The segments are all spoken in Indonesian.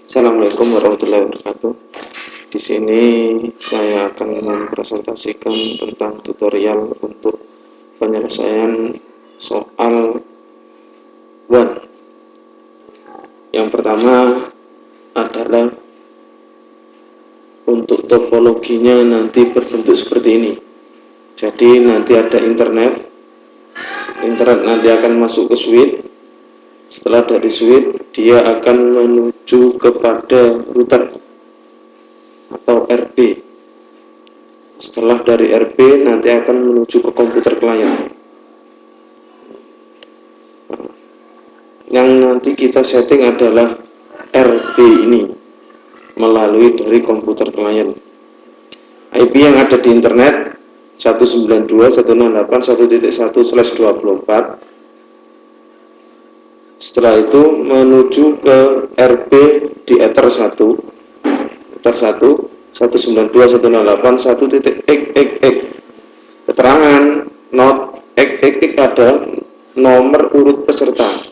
Assalamualaikum warahmatullahi wabarakatuh. Di sini saya akan mempresentasikan tentang tutorial untuk penyelesaian soal WAN. Yang pertama adalah untuk topologinya nanti berbentuk seperti ini. Jadi nanti ada internet nanti akan masuk ke switch. Setelah dari switch, dia akan menuju kepada router atau RP. Setelah dari RP, nanti akan menuju ke komputer klien. Yang nanti kita setting adalah RP ini melalui dari komputer klien. IP yang ada di internet 192.168.1.1/24. Setelah itu menuju ke RP di Ether 1 192.168.1.x. Keterangan not x ada nomor urut peserta,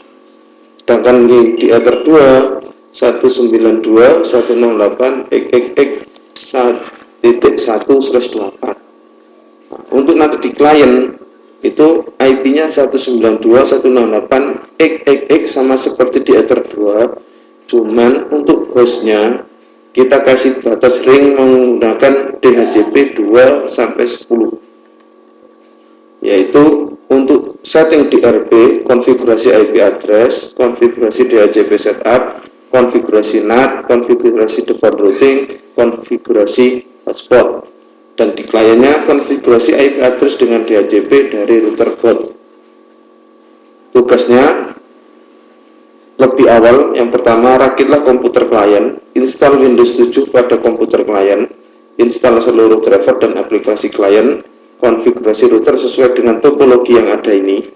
sedangkan di Ether 2 192.168.x1.1/24. Untuk nanti di klien itu IP-nya 192.168.x sama seperti di Ether 2, cuman untuk hostnya kita kasih batas ring menggunakan DHCP 2-10, yaitu untuk setting di RP, konfigurasi IP address, konfigurasi DHCP setup, konfigurasi NAT, konfigurasi default routing, konfigurasi hotspot. Dan di kliennya konfigurasi IP address dengan DHCP dari router bot. Tugasnya lebih awal, yang pertama rakitlah komputer klien, install Windows 7 pada komputer klien, install seluruh driver dan aplikasi klien, konfigurasi router sesuai dengan topologi yang ada ini.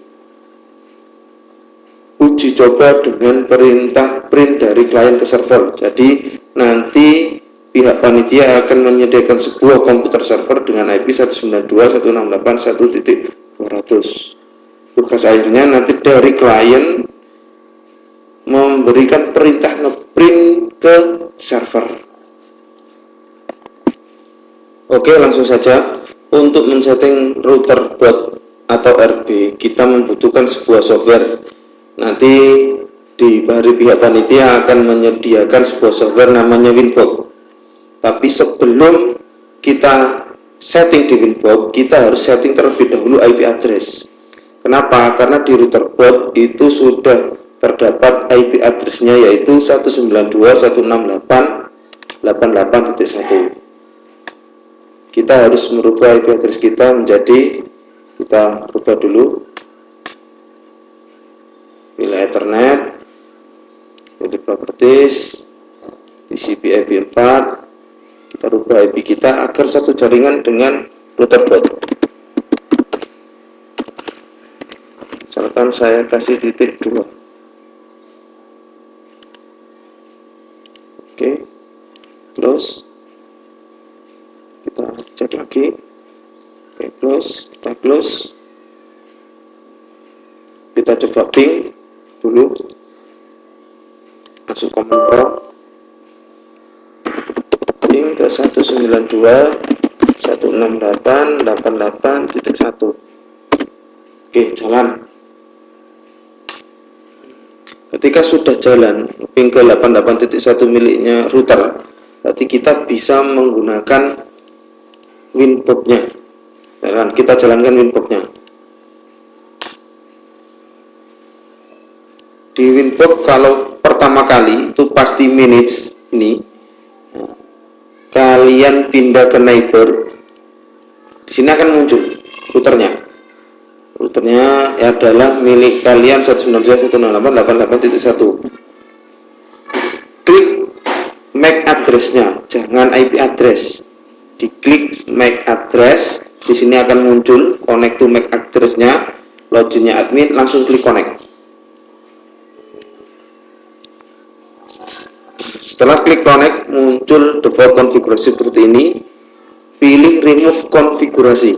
Uji coba dengan perintah print dari klien ke server. Jadi nanti pihak panitia akan menyediakan sebuah komputer server dengan IP 192.168.1.200. Tugas akhirnya nanti dari klien memberikan perintah ngeprint ke server. Oke, langsung saja. Untuk men-setting router bot atau RB, kita membutuhkan sebuah software. Nanti dari pihak panitia akan menyediakan sebuah software namanya Winbox. Tapi sebelum kita setting di Winbox, kita harus setting terlebih dahulu IP address. Kenapa? Karena di router bot itu sudah terdapat IP address-nya yaitu 192.168.88.1. Kita harus merubah IP address kita menjadi, kita rubah dulu, pilih Ethernet, pilih properties, TCP IP 4. Kita rubah IP kita agar satu jaringan dengan router bot. Misalkan saya kasih titik 2. Oke, terus kita cek lagi. Oke, kita close. Kita coba ping dulu, masuk command prompt, ping ke 192.168.88.1. Oke, jalan. Ketika sudah jalan ping ke 88.1 miliknya router, berarti kita bisa menggunakan Winbox-nya. Kita jalankan Winbox-nya. Di Winbox kalau pertama kali itu pasti manage ini. Kalian pindah ke neighbor, di sini akan muncul routernya. Routernya adalah milik kalian 192.168.88.1. Klik MAC address-nya, jangan IP address. Diklik MAC address, di sini akan muncul connect to MAC address-nya, loginnya admin, langsung klik connect. Setelah klik connect, muncul default konfigurasi seperti ini. Pilih remove konfigurasi.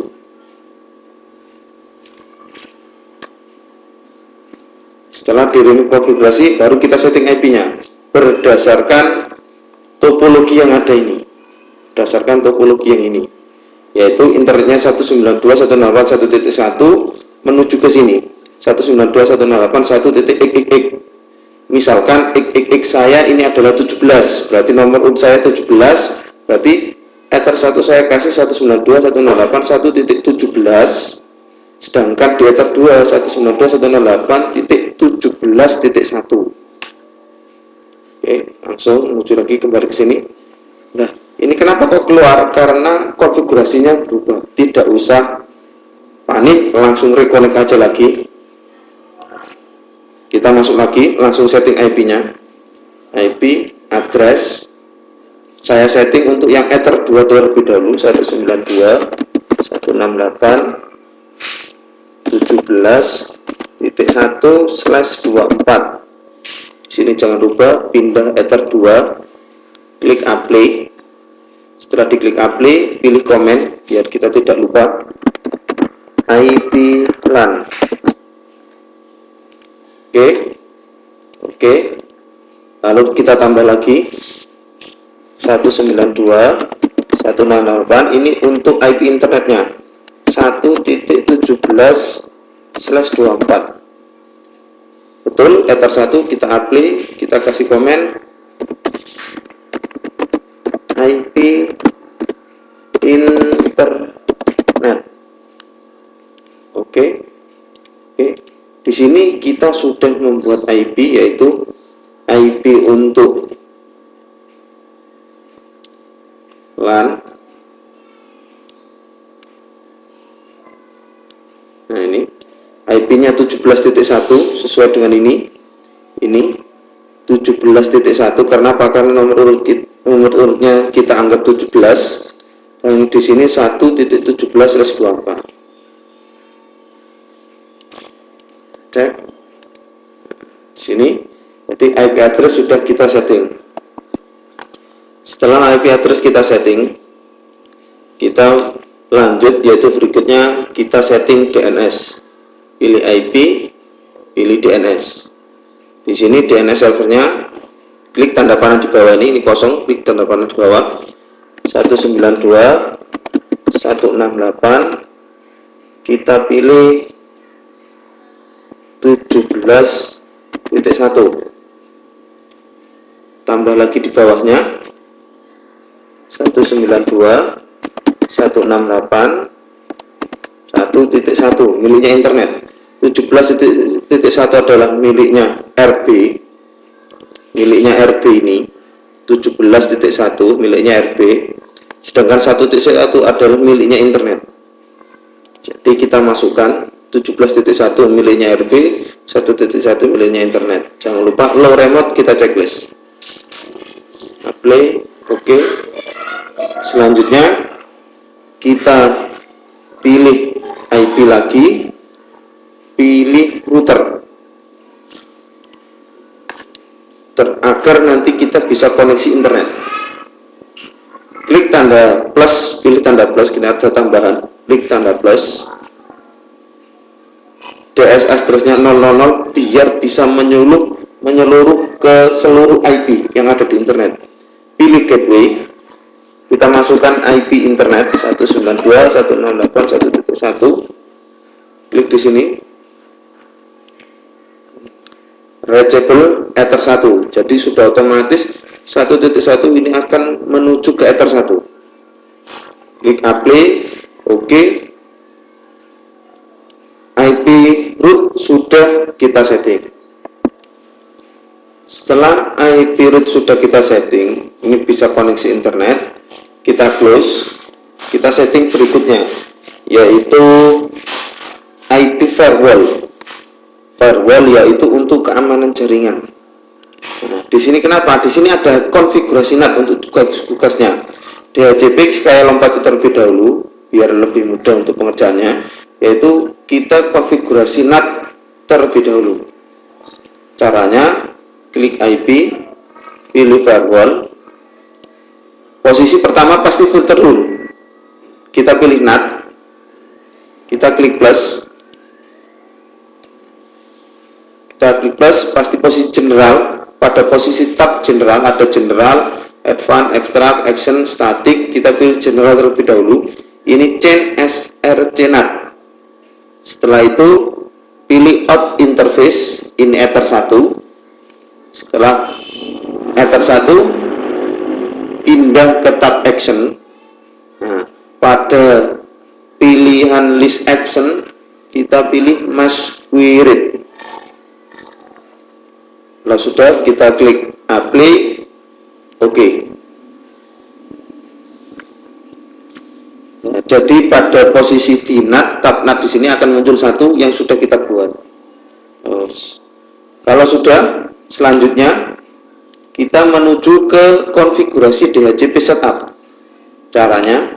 Setelah di remove konfigurasi, baru kita setting IP-nya berdasarkan topologi yang ada ini, berdasarkan topologi yang ini, yaitu internetnya 192.168.1.1 menuju ke sini 192.168.1.xxx. Misalkan xxx saya ini adalah 17, berarti nomor urut saya 17, berarti ether 1 saya kasih 192.168.1.17, sedangkan di ether 2 192.168.17.1. Oke, langsung menuju lagi kembali ke sini. Nah, ini kenapa kok keluar? Karena konfigurasinya berubah. Tidak usah panik, langsung reconnect aja lagi. Kita masuk lagi, langsung setting IP-nya. IP address saya setting untuk yang ether 2 terlebih dahulu, 192.168.17.1/24. Di sini jangan lupa pindah ether 2, klik apply. Setelah diklik apply, pilih komen biar kita tidak lupa. IP LAN. Oke. Lalu kita tambah lagi 192.168. Ini untuk IP internetnya 1.17/24. Betul, ether 1 kita apply, kita kasih komen IP internet. Oke. Di sini kita sudah membuat IP, yaitu IP untuk LAN. Nah, ini IP-nya 17.1 sesuai dengan ini 17.1. karena karena nomor urutnya kita anggap 17, dan di sini 1.17/24. Cek di sini, jadi IP address sudah kita setting. Setelah IP address kita setting, kita lanjut, yaitu berikutnya kita setting DNS. Pilih IP, pilih DNS. Di sini DNS servernya, klik tanda panah di bawah ini kosong, klik tanda panah di bawah 192.168, kita pilih 17.1, tambah lagi di bawahnya 192.168.1.1 miliknya internet. 17.1 adalah miliknya RB, ini 17.1 miliknya RB, sedangkan 1.1 adalah miliknya internet. Jadi kita masukkan 17.1 miliknya RB, 1.1 miliknya internet. Jangan lupa low remote kita checklist. Apply, oke. Selanjutnya kita pilih IP lagi, pilih router agar nanti kita bisa koneksi internet. Klik tanda plus, pilih tanda plus, kita ada tambahan, klik tanda plus. DSS terusnya 000 biar bisa menyeluruh ke seluruh IP yang ada di internet. Pilih gateway, kita masukkan IP internet 192.168.1.1, klik di sini. Reachable ether 1, jadi sudah otomatis 1.1 ini akan menuju ke ether 1. Klik apply, oke. IP root sudah kita setting. Setelah IP root sudah kita setting, ini bisa koneksi internet, kita close. Kita setting berikutnya, yaitu IP firewall. Firewall yaitu untuk keamanan jaringan. Nah, di sini kenapa? Di sini ada konfigurasi NAT untuk tugasnya. DHCP saya lompati terlebih dahulu biar lebih mudah untuk pengerjaannya, yaitu kita konfigurasi NAT terlebih dahulu. Caranya klik IP, pilih firewall. Posisi pertama pasti filter rule. Kita pilih NAT, kita klik plus. Kita klik plus, pasti posisi general. Pada posisi tab general ada general, advance, extract, action, static. Kita pilih general terlebih dahulu. Ini chain srcnat. Setelah itu pilih out interface, ini ether 1. Setelah ether 1 pindah ke tab action. Nah, pada pilihan list action kita pilih mass query. Lalu sudah, kita klik apply. Oke. Nah, jadi pada posisi di NAT, tab NAT di sini akan muncul satu yang sudah kita buat. Kalau sudah, selanjutnya kita menuju ke konfigurasi DHCP setup. Caranya,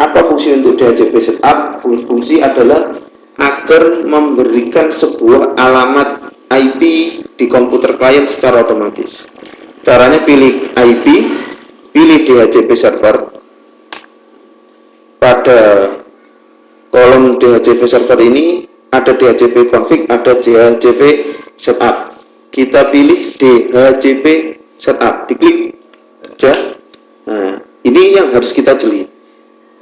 apa fungsi untuk DHCP setup? Fungsi adalah agar memberikan sebuah alamat IP di komputer klien secara otomatis. Caranya pilih IP, pilih DHCP server. Pada kolom DHCP server ini ada DHCP config, ada DHCP setup. Kita pilih DHCP setup, diklik aja. Nah, ini yang harus kita jeli.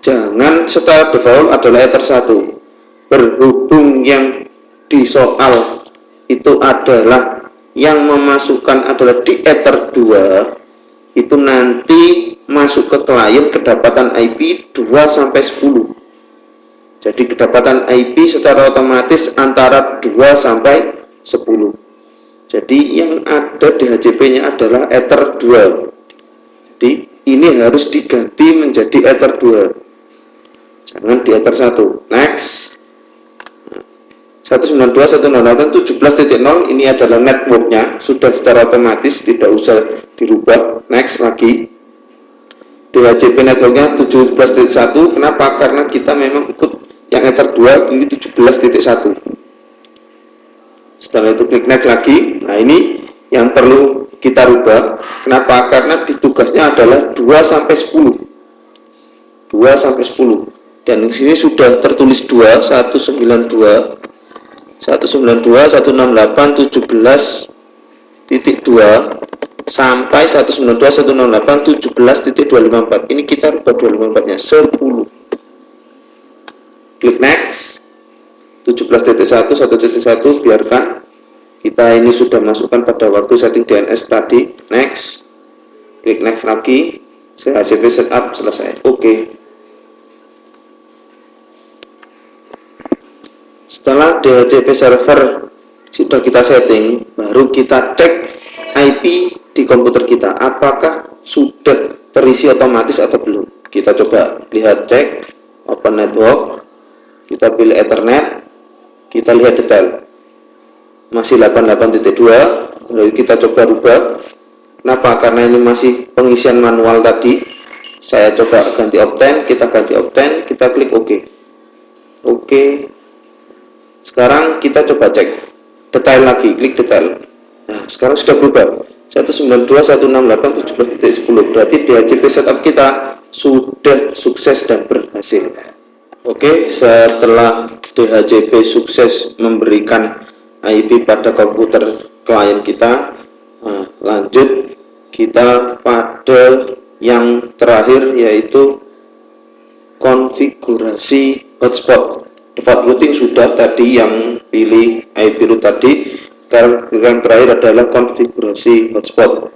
Jangan setelah default adalah ether 1. Berhubung yang di soal itu adalah yang memasukkan adalah di ether 2, itu nanti masuk ke klien kedapatan IP 2-10. Jadi kedapatan IP secara otomatis antara 2 sampai 10. Jadi yang ada DHCP-nya adalah ether 2. Jadi ini harus diganti menjadi ether 2. Jangan di ether 1. Next. 192.168.17.0 ini adalah networknya, sudah secara otomatis, tidak usah dirubah. Next lagi. DHCP networknya 17.1. Kenapa? Karena kita memang ikut yang ether 2 ini 17.1. Setelah itu klik next lagi. Nah, ini yang perlu kita rubah. Kenapa? Karena di tugasnya adalah 2 sampai 10. 2 sampai 10. Dan di sini sudah tertulis 2, 192 168.17.2 sampai 192.168.17.254. Ini kita rubah 254-nya 10. Klik next. 17.1 1.1 biarkan. Kita ini sudah masukkan pada waktu setting DNS tadi. Next. Klik next lagi. DHCP setup selesai. Oke. Setelah DHCP server sudah kita setting, baru kita cek IP di komputer kita apakah sudah terisi otomatis atau belum. Kita coba lihat, cek open network, kita pilih Ethernet, kita lihat detail masih 88.2. lalu kita coba rubah. Kenapa? Karena ini masih pengisian manual tadi. Saya coba ganti opten, kita ganti opten, kita klik OK. Oke. Sekarang kita coba cek detail lagi, klik detail. Nah, sekarang sudah berubah 192.168.17.10. Berarti DHCP setup kita sudah sukses dan berhasil. Oke, setelah DHCP sukses memberikan IP pada komputer klien kita, nah, lanjut kita pada yang terakhir, yaitu konfigurasi hotspot. Default routing sudah tadi, yang pilih IP root tadi. Yang terakhir adalah konfigurasi hotspot.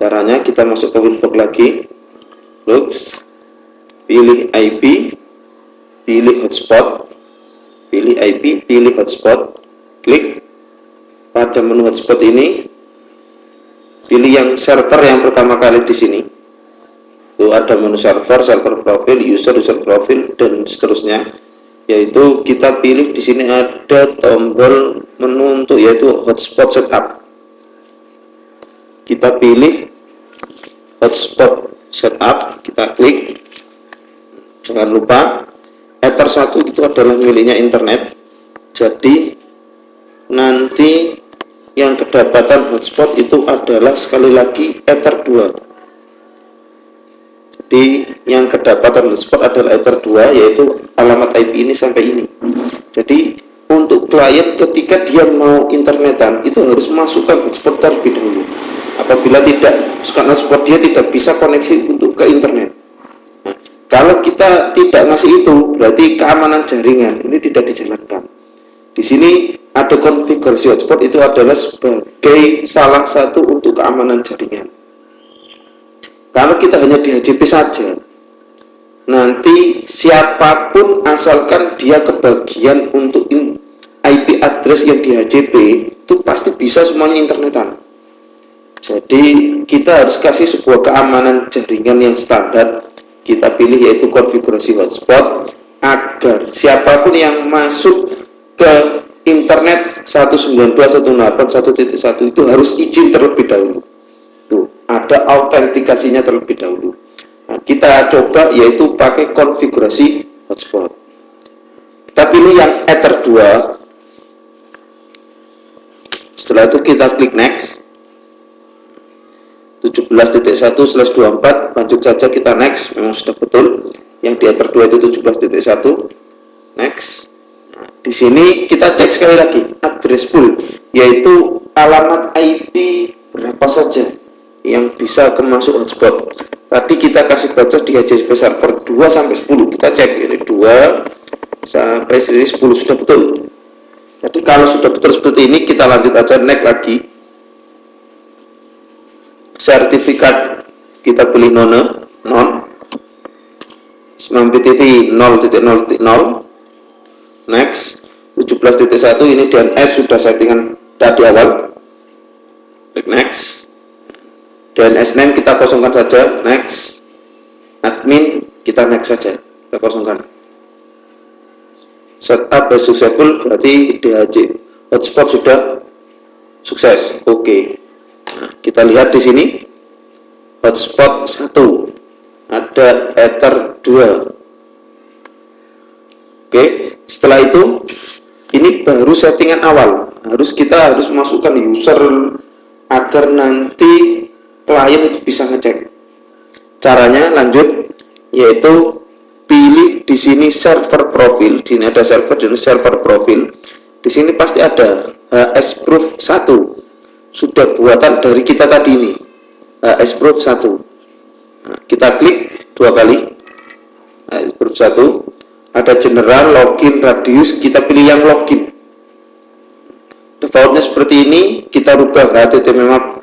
Caranya kita masuk ke winbox lagi, looks, pilih IP, pilih hotspot, pilih IP, pilih hotspot, klik. Pada menu hotspot ini pilih yang server yang pertama kali di sini. Itu ada menu server, server profile, user profile, dan seterusnya. Yaitu kita pilih di sini ada tombol menu untuk yaitu hotspot setup. Kita pilih hotspot setup, kita klik. Jangan lupa ether 1 itu adalah miliknya internet. Jadi nanti yang kedapatan hotspot itu adalah sekali lagi ether 2. Jadi yang kedapatan hotspot adalah ether 2, yaitu alamat IP ini sampai ini. Jadi untuk klien ketika dia mau internetan itu harus masukkan hotspot terlebih dahulu. apabila tidak, karena support dia tidak bisa koneksi untuk ke internet. Nah, kalau kita tidak ngasih itu, berarti keamanan jaringan ini tidak dijalankan. Di sini ada konfigurasi hotspot, itu adalah sebagai salah satu untuk keamanan jaringan. Kalau kita hanya di HCP saja, nanti siapapun asalkan dia kebagian untuk IP address yang di HCP, itu pasti bisa semuanya internetan. Jadi kita harus kasih sebuah keamanan jaringan yang standar. Kita pilih yaitu konfigurasi hotspot, agar siapapun yang masuk ke internet 192.168.1.1 itu harus izin terlebih dahulu. Tuh, ada autentikasinya terlebih dahulu. Nah, kita coba yaitu pakai konfigurasi hotspot. Kita pilih yang Ether 2. Setelah itu kita klik next. 17.1/24, lanjut saja kita next, memang sudah betul. Yang di Ether 2 itu 17.1, next. Nah, di sini kita cek sekali lagi address pool, yaitu alamat IP berapa saja yang bisa masuk hotspot. Tadi kita kasih batas di HCP server 2 sampai 10. Kita cek ini 2 sampai 10 sudah betul. Jadi kalau sudah betul seperti ini, kita lanjut aja next lagi. Sertifikat kita pilih non 9.0.0.0 next. 17.1 ini DNS sudah settingan tadi awal, klik next. DNS name kita kosongkan saja, next. Admin kita next saja, kita kosongkan. Setup by successful, berarti DHC hotspot sudah sukses. Oke. Nah, kita lihat di sini hotspot 1, ada Ether 2. Oke, setelah itu ini baru settingan awal. Kita harus masukkan user agar nanti klien itu bisa ngecek. Caranya lanjut, yaitu pilih di sini server profil. Di sini ada server dan server profil. Di sini pasti ada hsproof 1. Sudah buatan dari kita tadi ini. hsproof 1. Nah, kita klik 2 kali. hsproof 1. Ada general, login, radius. Kita pilih yang login. Defaultnya seperti ini. Kita rubah HTTP map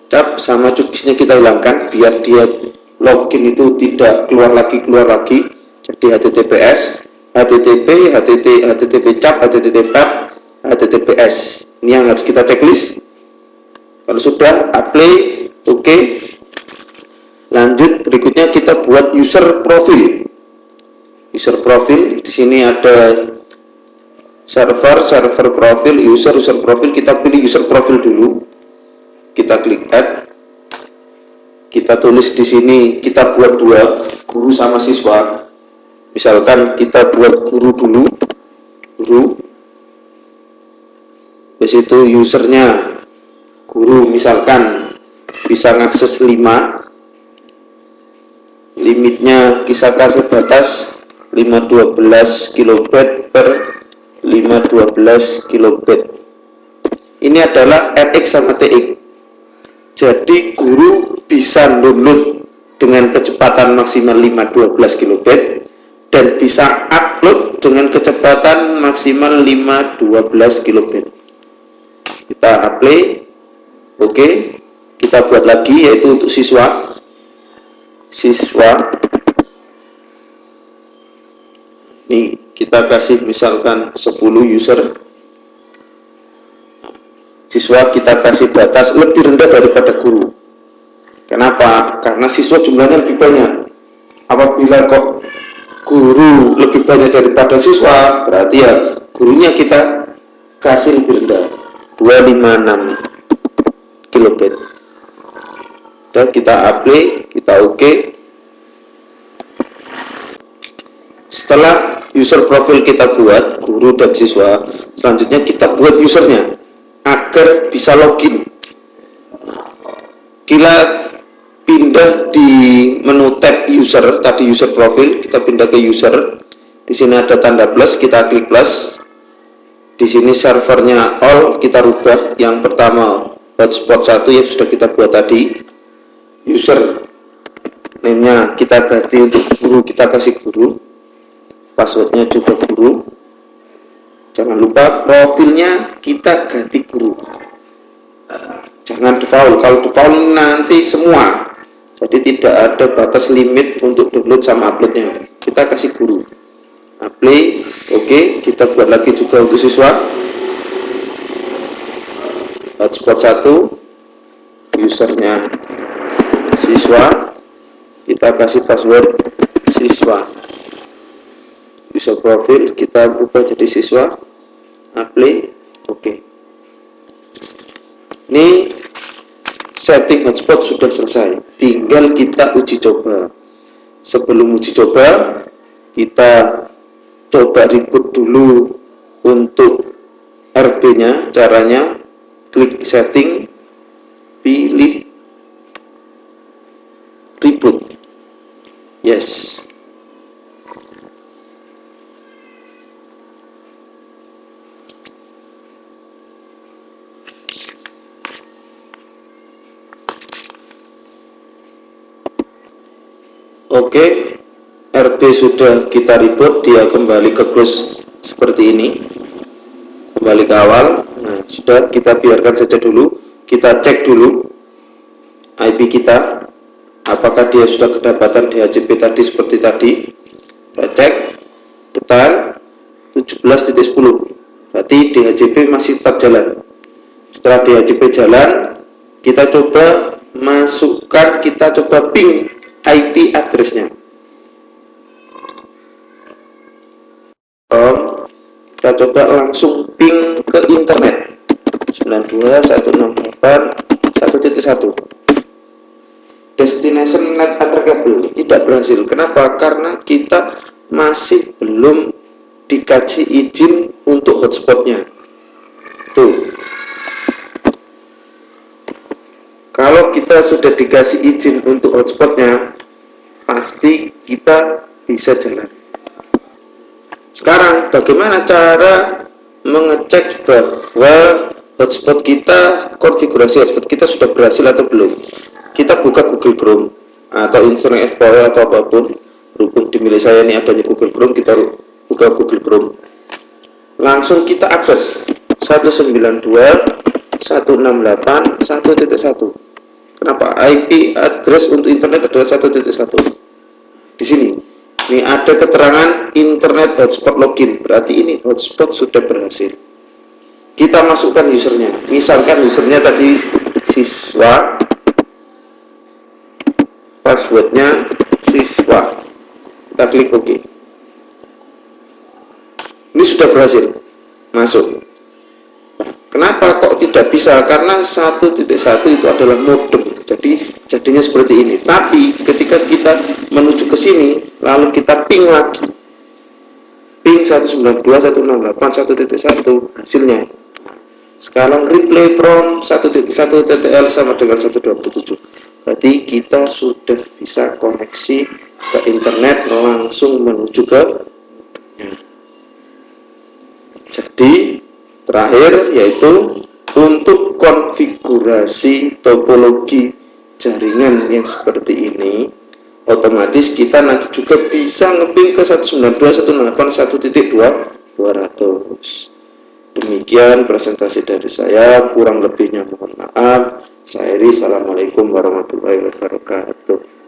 tab sama cookiesnya kita hilangkan biar dia login itu tidak keluar lagi. Jadi HTTPS, HTTP, HTTP cap, HTTP pap, HTTPS. Ini yang harus kita checklist. Kalau sudah apply, oke. Lanjut, berikutnya kita buat user profil. User profil di sini ada server profil, user profil. Kita pilih user profil dulu. Kita klik add. Kita tulis di sini, kita buat 2, guru sama siswa. Misalkan kita buat guru dulu, guru. Di situ usernya guru, misalkan bisa ngakses 5. Limitnya kita kasih batas 512 kilobit per 512 kilobit. Ini adalah RX sama TX. Jadi guru bisa download dengan kecepatan maksimal 512 kilobit dan bisa upload dengan kecepatan maksimal 512 kilobit. Kita apply, oke. Kita buat lagi yaitu untuk siswa. Nih kita kasih misalkan 10 user. Siswa kita kasih batas lebih rendah daripada guru. Kenapa? Karena siswa jumlahnya lebih banyak. Apabila kok guru lebih banyak daripada siswa, berarti ya gurunya kita kasih lebih rendah, 256 kilobit. Dan kita apply, kita oke. Setelah user profil kita buat, guru dan siswa, selanjutnya kita buat usernya agar bisa login. Kita pindah di menu tab user, tadi user profil, kita pindah ke user. Di sini ada tanda plus, kita klik plus. Di sini servernya all, kita rubah yang pertama hotspot 1 yang sudah kita buat tadi. User name-nya kita ganti untuk guru, kita kasih guru, passwordnya juga guru. Jangan lupa profilnya kita ganti guru, jangan default. Kalau default nanti semua, jadi tidak ada batas limit untuk download sama uploadnya. Kita kasih guru, apply. Oke, kita buat lagi juga untuk siswa, hotspot 1, usernya siswa, kita kasih password siswa. User profil kita ubah jadi siswa, apply. Oke. Ini setting hotspot sudah selesai, tinggal kita uji coba. Sebelum uji coba, kita coba reboot dulu untuk RB-nya. Caranya klik setting, pilih reboot, yes. Oke, RB sudah kita reboot, dia kembali ke close seperti ini, kembali ke awal. Nah, sudah, kita biarkan saja dulu. Kita cek dulu IP kita, apakah dia sudah kedapatan DHCP tadi seperti tadi. Kita cek detail 17.10, berarti DHCP masih tetap jalan. Setelah DHCP jalan, kita coba masukkan, kita coba ping IP address-nya. Kita coba langsung ping ke internet 92.168.1.1. Destination net addressable tidak berhasil. Kenapa? Karena kita masih belum dikaji izin untuk hotspotnya. Tuh. Kalau kita sudah dikasih izin untuk hotspotnya, pasti kita bisa jalan. Sekarang bagaimana cara mengecek bahwa hotspot kita, konfigurasi hotspot kita sudah berhasil atau belum? Kita buka Google Chrome atau Internet Explorer atau apapun. Berhubung di milik saya ini adanya Google Chrome, kita buka Google Chrome. Langsung kita akses 192.168.1.1. Kenapa? IP address untuk internet adalah 1.1. Di sini, ini ada keterangan internet hotspot login, berarti ini hotspot sudah berhasil. Kita masukkan usernya, misalkan usernya tadi siswa, passwordnya siswa. Kita klik OK. Ini sudah berhasil masuk. Kenapa kok tidak bisa? Karena 1.1 itu adalah modem, jadi jadinya seperti ini. Tapi ketika kita menuju ke sini, lalu kita ping lagi, ping 192.168.1.1 hasilnya. Sekarang replay from 1.1.ttl sama dengan 127. Berarti kita sudah bisa koneksi ke internet langsung menuju ke modemnya. Jadi terakhir yaitu untuk konfigurasi topologi jaringan yang seperti ini, otomatis kita nanti juga bisa ngeping ke 192.168.1.200. Demikian presentasi dari saya, kurang lebihnya mohon maaf. Saya Eri, assalamualaikum warahmatullahi wabarakatuh.